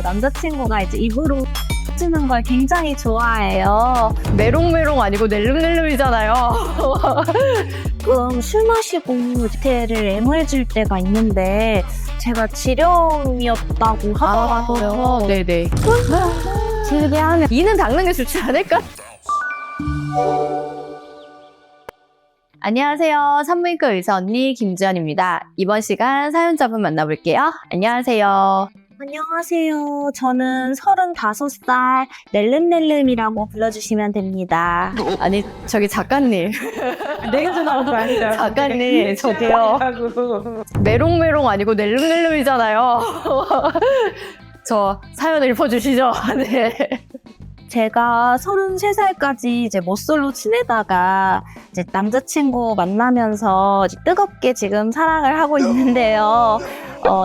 남자친구가 이제 입으로 주는 걸 굉장히 좋아해요. 메롱메롱 아니고 낼름낼름이잖아요. 조금 술 마시고 밑에를 애무해줄 때가 있는데 제가 지령이었다고 하더라고요. 네네. 길게 하면 이는 닦는 게 좋지 않을까? 안녕하세요. 산부인과 의사 언니 김지연입니다. 이번 시간 사연자분 만나볼게요. 안녕하세요. 안녕하세요. 저는 35살 낼름낼름이라고 불러주시면 됩니다. 아니 저기 작가님. 내가 전화한 거 아니죠? 작가님 저기요. 메롱메롱 아니고 낼름낼름이잖아요. 저 사연 읽어주시죠. 네. 제가 33살까지 이제 모쏠로 지내다가 이제 남자친구 만나면서 이제 뜨겁게 지금 사랑을 하고 있는데요.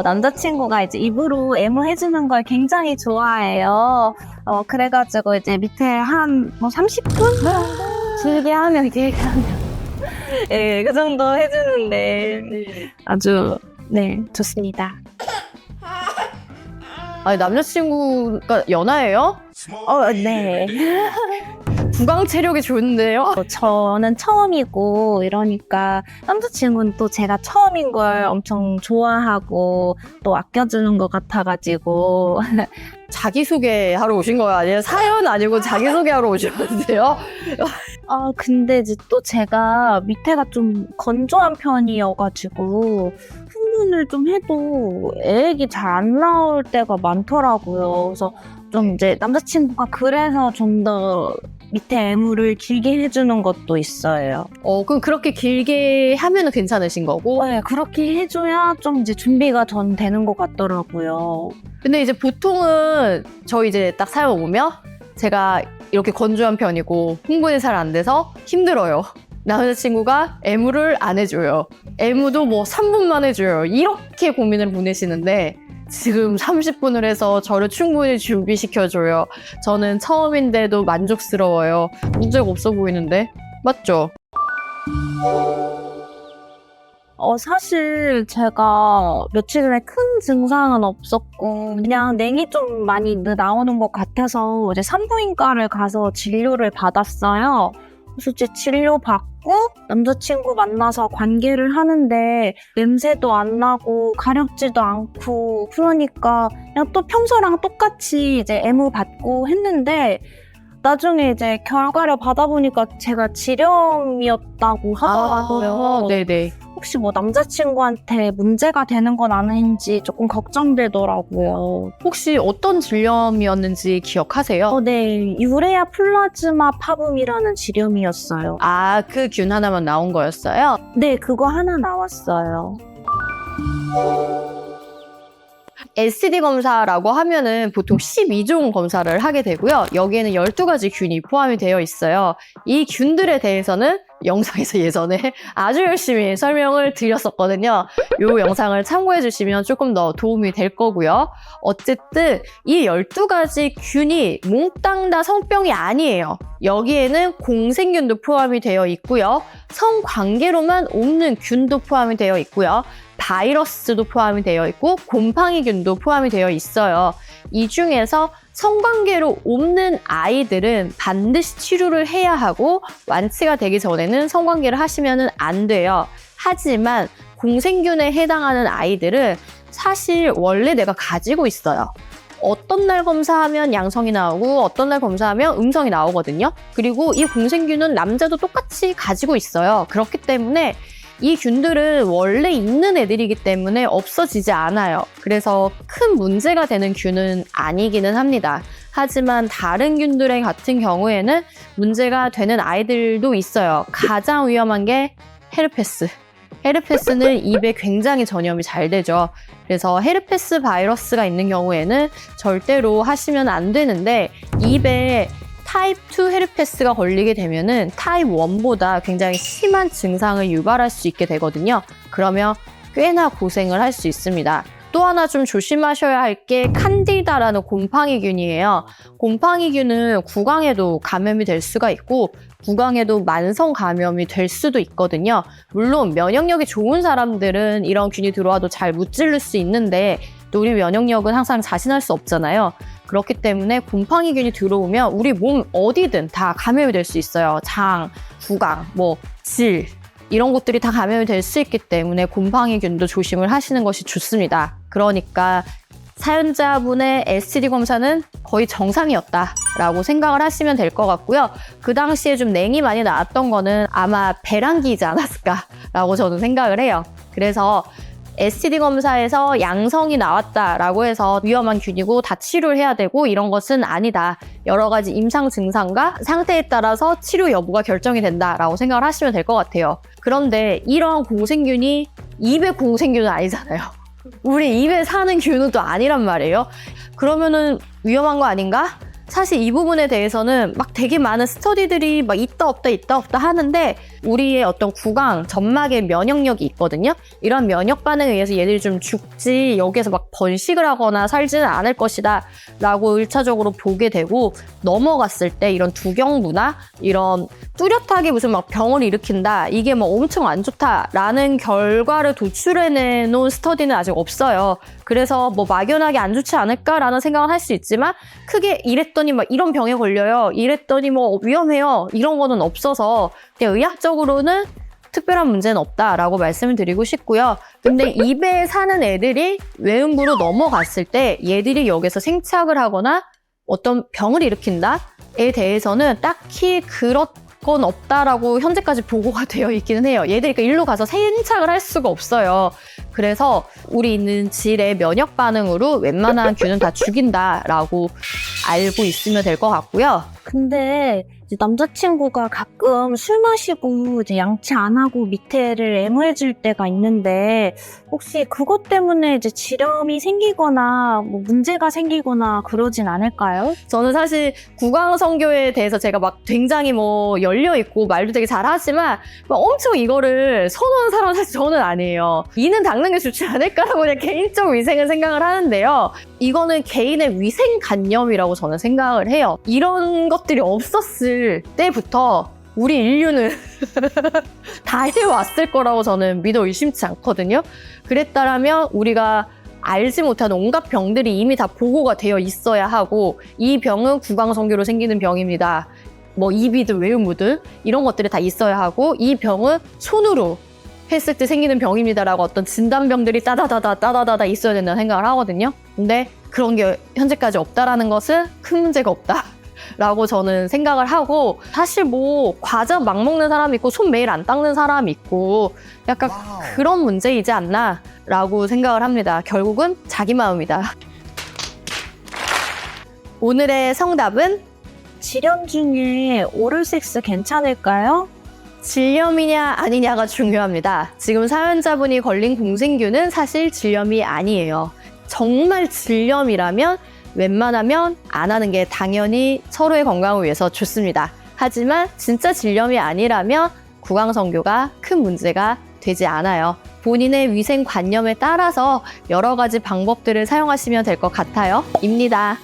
남자친구가 이제 입으로 애무해주는 걸 굉장히 좋아해요. 그래가지고 이제 밑에 한 30분? 길게 하면 길게 하면 예, 그 정도 해주는데 아주 네 좋습니다. 아니 남자친구가 연하예요? 네. 구강 체력이 좋은데요? 저는 처음이고 이러니까 남자친구는 또 제가 처음인 걸 엄청 좋아하고 또 아껴주는 것 같아가지고 자기소개하러 오신 거예요? 아니면 사연 아니고 자기소개하러 오셨는데요? 근데 이제 또 제가 밑에가 좀 건조한 편이어가지고 흥분을 좀 해도 애기 잘 안 나올 때가 많더라고요. 그래서 좀 이제 남자친구가 그래서 좀 더 밑에 애무를 길게 해주는 것도 있어요. 그럼 그렇게 길게 하면 괜찮으신 거고? 네, 그렇게 해줘야 좀 이제 준비가 전 되는 것 같더라고요. 근데 이제 보통은 저 이제 딱 사연 오면 제가 이렇게 건조한 편이고 흥분이 잘 안 돼서 힘들어요. 남자친구가 애무를 안 해줘요. 애무도 뭐 3분만 해줘요. 이렇게 고민을 보내시는데 지금 30분을 해서 저를 충분히 준비시켜줘요. 저는 처음인데도 만족스러워요. 문제가 없어 보이는데? 맞죠? 사실 제가 며칠 전에 큰 증상은 없었고 그냥 냉이 좀 많이 나오는 것 같아서 이제 산부인과를 가서 진료를 받았어요. 그래서 이제 진료받고 남자친구 만나서 관계를 하는데 냄새도 안 나고 가렵지도 않고 그러니까 그냥 또 평소랑 똑같이 이제 애무 받고 했는데 나중에 이제 결과를 받아보니까 제가 지령이었다고 하더라고요. 네네. 혹시 뭐 남자친구한테 문제가 되는 건 아닌지 조금 걱정되더라고요. 혹시 어떤 질염이었는지 기억하세요? 네. 유레아 플라즈마 파붐이라는 지렴이었어요. 아, 그 균 하나만 나온 거였어요? 네, 그거 하나 나왔어요. STD 검사라고 하면은 보통 12종 검사를 하게 되고요. 여기에는 12가지 균이 포함이 되어 있어요. 이 균들에 대해서는 영상에서 예전에 아주 열심히 설명을 드렸었거든요. 이 영상을 참고해 주시면 조금 더 도움이 될 거고요. 어쨌든 이 12가지 균이 몽땅 다 성병이 아니에요. 여기에는 공생균도 포함이 되어 있고요. 성관계로만 옮는 균도 포함이 되어 있고요. 바이러스도 포함이 되어 있고 곰팡이균도 포함이 되어 있어요. 이 중에서 성관계로 옮는 아이들은 반드시 치료를 해야 하고 완치가 되기 전에는 성관계를 하시면 안 돼요. 하지만 공생균에 해당하는 아이들은 사실 원래 내가 가지고 있어요. 어떤 날 검사하면 양성이 나오고 어떤 날 검사하면 음성이 나오거든요. 그리고 이 공생균은 남자도 똑같이 가지고 있어요. 그렇기 때문에 이 균들은 원래 있는 애들이기 때문에 없어지지 않아요. 그래서 큰 문제가 되는 균은 아니기는 합니다. 하지만 다른 균들의 같은 경우에는 문제가 되는 아이들도 있어요. 가장 위험한 게 헤르페스. 헤르페스는 입에 굉장히 전염이 잘 되죠. 그래서 헤르페스 바이러스가 있는 경우에는 절대로 하시면 안 되는데 입에 타입 2 헤르페스가 걸리게 되면은 타입 1보다 굉장히 심한 증상을 유발할 수 있게 되거든요. 그러면 꽤나 고생을 할 수 있습니다. 또 하나 좀 조심하셔야 할 게 칸디다라는 곰팡이균이에요. 곰팡이균은 구강에도 감염이 될 수가 있고 구강에도 만성 감염이 될 수도 있거든요. 물론 면역력이 좋은 사람들은 이런 균이 들어와도 잘 무찌를 수 있는데 또 우리 면역력은 항상 자신할 수 없잖아요. 그렇기 때문에 곰팡이균이 들어오면 우리 몸 어디든 다 감염이 될 수 있어요. 장, 구강, 질 이런 것들이 다 감염이 될 수 있기 때문에 곰팡이균도 조심을 하시는 것이 좋습니다. 그러니까 사연자분의 STD 검사는 거의 정상이었다라고 생각을 하시면 될 것 같고요. 그 당시에 좀 냉이 많이 나왔던 거는 아마 배란기이지 않았을까라고 저는 생각을 해요. 그래서 STD 검사에서 양성이 나왔다라고 해서 위험한 균이고 다 치료를 해야 되고 이런 것은 아니다. 여러 가지 임상 증상과 상태에 따라서 치료 여부가 결정이 된다라고 생각을 하시면 될 것 같아요. 그런데 이런 공생균이 입의 공생균은 아니잖아요. 우리 입에 사는 균은 또 아니란 말이에요. 그러면은 위험한 거 아닌가? 사실 이 부분에 대해서는 막 되게 많은 스터디들이 막 있다 없다 하는데 우리의 어떤 구강, 점막의 면역력이 있거든요. 이런 면역 반응에 의해서 얘들이 좀 죽지 여기에서 막 번식을 하거나 살지는 않을 것이다 라고 1차적으로 보게 되고 넘어갔을 때 이런 두경부나 이런 뚜렷하게 무슨 막 병을 일으킨다 이게 뭐 엄청 안 좋다라는 결과를 도출해내 놓은 스터디는 아직 없어요. 그래서 뭐 막연하게 안 좋지 않을까라는 생각은 할 수 있지만 크게 이랬더니 막 이런 병에 걸려요. 이랬더니 뭐 위험해요. 이런 거는 없어서 그냥 의학적으로는 특별한 문제는 없다라고 말씀을 드리고 싶고요. 근데 입에 사는 애들이 외음부로 넘어갔을 때 얘들이 여기서 생착을 하거나 어떤 병을 일으킨다에 대해서는 딱히 그런 없다라고 현재까지 보고가 되어 있기는 해요. 얘들이 그러니까 일로 가서 생착을 할 수가 없어요. 그래서 우리 있는 질의 면역 반응으로 웬만한 균은 다 죽인다라고 알고 있으면 될 것 같고요. 근데 이제 남자친구가 가끔 술 마시고 이제 양치 안 하고 밑에를 애무해질 때가 있는데 혹시 그것 때문에 이제 지렴이 생기거나 뭐 문제가 생기거나 그러진 않을까요? 저는 사실 구강성교에 대해서 제가 막 굉장히 뭐 열려있고 말도 되게 잘하지만 막 엄청 이거를 선호하는 사람은 사실 저는 아니에요. 이는 닦는 게 좋지 않을까라고 그냥 개인적 위생을 생각을 하는데요. 이거는 개인의 위생관념이라고 저는 생각을 해요. 이런 것들이 없었을 때부터 우리 인류는 다 해왔을 거라고 저는 믿어 의심치 않거든요. 그랬다라면 우리가 알지 못한 온갖 병들이 이미 다 보고가 되어 있어야 하고 이 병은 구강성교로 생기는 병입니다. 뭐 입이든 외음부든 이런 것들이 다 있어야 하고 이 병은 손으로 했을 때 생기는 병입니다라고 어떤 진단병들이 따다다다 있어야 된다는 생각을 하거든요. 근데 그런 게 현재까지 없다라는 것은 큰 문제가 없다라고 저는 생각을 하고 사실 뭐 과자 막 먹는 사람 있고 손 매일 안 닦는 사람 있고 약간 그런 문제이지 않나라고 생각을 합니다. 결국은 자기 마음이다. 오늘의 성답은 지렴 중에 오럴 섹스 괜찮을까요? 질염이냐 아니냐가 중요합니다. 지금 사연자분이 걸린 공생균은 사실 질염이 아니에요. 정말 질염이라면 웬만하면 안 하는 게 당연히 서로의 건강을 위해서 좋습니다. 하지만 진짜 질염이 아니라면 구강성교가 큰 문제가 되지 않아요. 본인의 위생관념에 따라서 여러 가지 방법들을 사용하시면 될 것 같아요. 입니다.